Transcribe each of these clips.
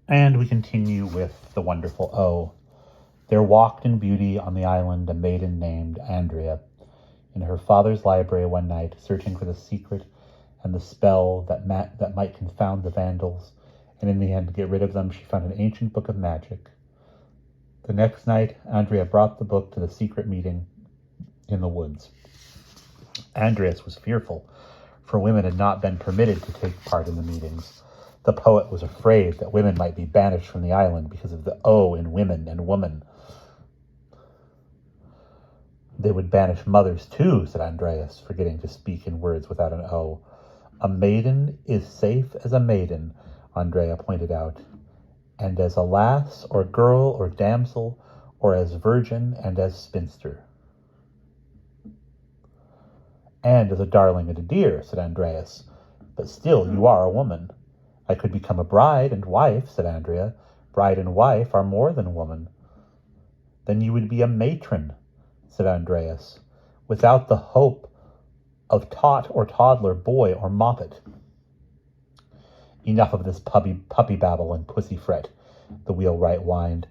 And we continue with the wonderful O. There walked in beauty on the island a maiden named Andrea. In her father's library one night, searching for the secret and the spell that might confound the Vandals, and in the end get rid of them, she found an ancient book of magic. The next night, Andrea brought the book to the secret meeting in the woods. Andreas was fearful, for women had not been permitted to take part in the meetings. The poet was afraid that women might be banished from the island because of the O in women and woman. They would banish mothers too, said Andreas, forgetting to speak in words without an O. A maiden is safe as a maiden, Andrea pointed out, and as a lass or girl or damsel, or as virgin and as spinster. And as a darling and a dear, said Andreas, but still you are a woman. I could become a bride and wife, said Andrea. Bride and wife are more than woman. Then you would be a matron, said Andreas, without the hope of tot or toddler, boy or moppet. Enough of this puppy babble and pussy fret, the wheelwright whined.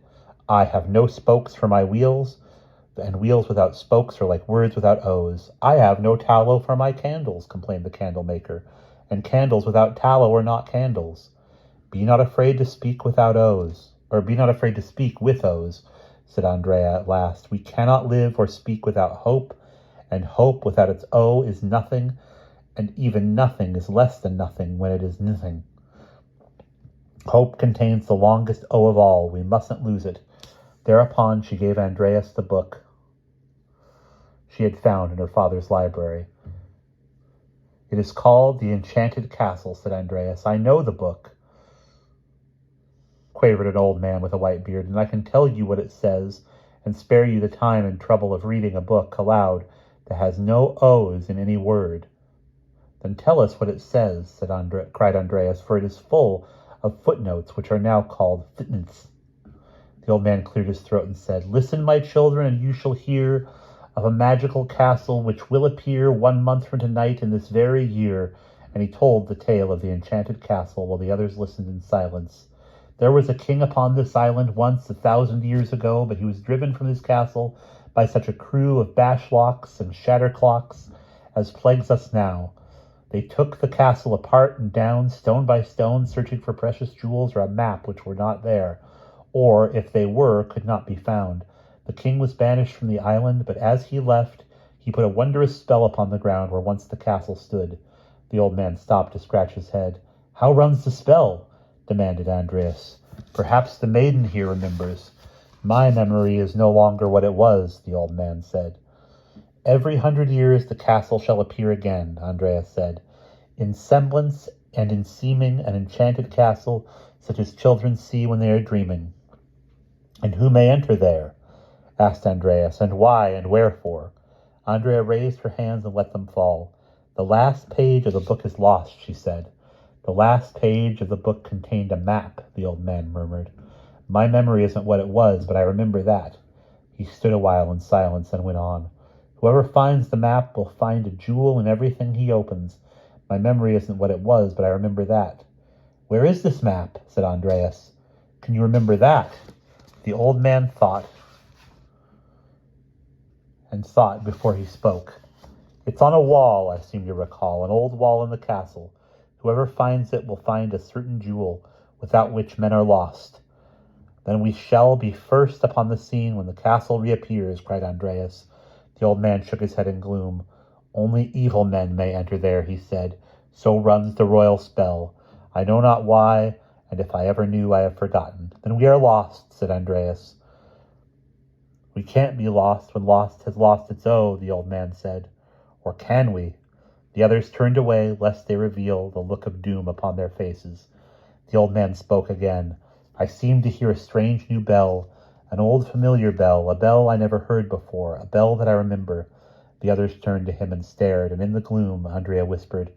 I have no spokes for my wheels, and wheels without spokes are like words without O's. I have no tallow for my candles, complained the candlemaker, and candles without tallow are not candles. Be not afraid to speak without O's, or be not afraid to speak with O's, said Andrea at last. We cannot live or speak without hope, and hope without its O is nothing, and even nothing is less than nothing when it is nothing. Hope contains the longest O of all. We mustn't lose it. Thereupon she gave Andreas the book she had found in her father's library. It is called The Enchanted Castle, said Andreas. I know the book, quavered an old man with a white beard, and I can tell you what it says and spare you the time and trouble of reading a book aloud that has no O's in any word. Then tell us what it says, cried Andreas, for it is full of footnotes, which are now called footnotes. The old man cleared his throat and said, Listen, my children, and you shall hear of a magical castle which will appear 1 month from tonight in this very year. And he told the tale of the enchanted castle while the others listened in silence. There was a king upon this island once 1,000 years ago, but he was driven from his castle by such a crew of bashlocks and shatterclocks as plagues us now. They took the castle apart and down, stone by stone, searching for precious jewels or a map which were not there, or, if they were, could not be found. The king was banished from the island, but as he left, he put a wondrous spell upon the ground where once the castle stood. The old man stopped to scratch his head. How runs the spell? Demanded Andreas. Perhaps the maiden here remembers. My memory is no longer what it was, the old man said. Every 100 years the castle shall appear again, Andreas said. In semblance and in seeming an enchanted castle, such as children see when they are dreaming. And who may enter there? Asked Andreas, and why and wherefore? Andrea raised her hands and let them fall. The last page of the book is lost, she said. The last page of the book contained a map, the old man murmured. My memory isn't what it was, but I remember that. He stood a while in silence and went on. Whoever finds the map will find a jewel in everything he opens. My memory isn't what it was, but I remember that. Where is this map? Said Andreas. Can you remember that? The old man thought before he spoke. It's on a wall, I seem to recall, an old wall in the castle. Whoever finds it will find a certain jewel, without which men are lost. Then we shall be first upon the scene when the castle reappears, cried Andreas. The old man shook his head in gloom. Only evil men may enter there, he said. So runs the royal spell. I know not why, and if I ever knew, I have forgotten. Then we are lost, said Andreas. We can't be lost when lost has lost its O, the old man said. Or can we? The others turned away, lest they reveal the look of doom upon their faces. The old man spoke again. I seem to hear a strange new bell, an old familiar bell, a bell I never heard before, a bell that I remember. The others turned to him and stared, and in the gloom, Andrea whispered,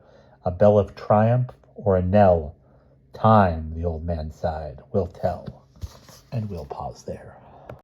a bell of triumph or a knell? Time, the old man sighed, will tell. And we'll pause there.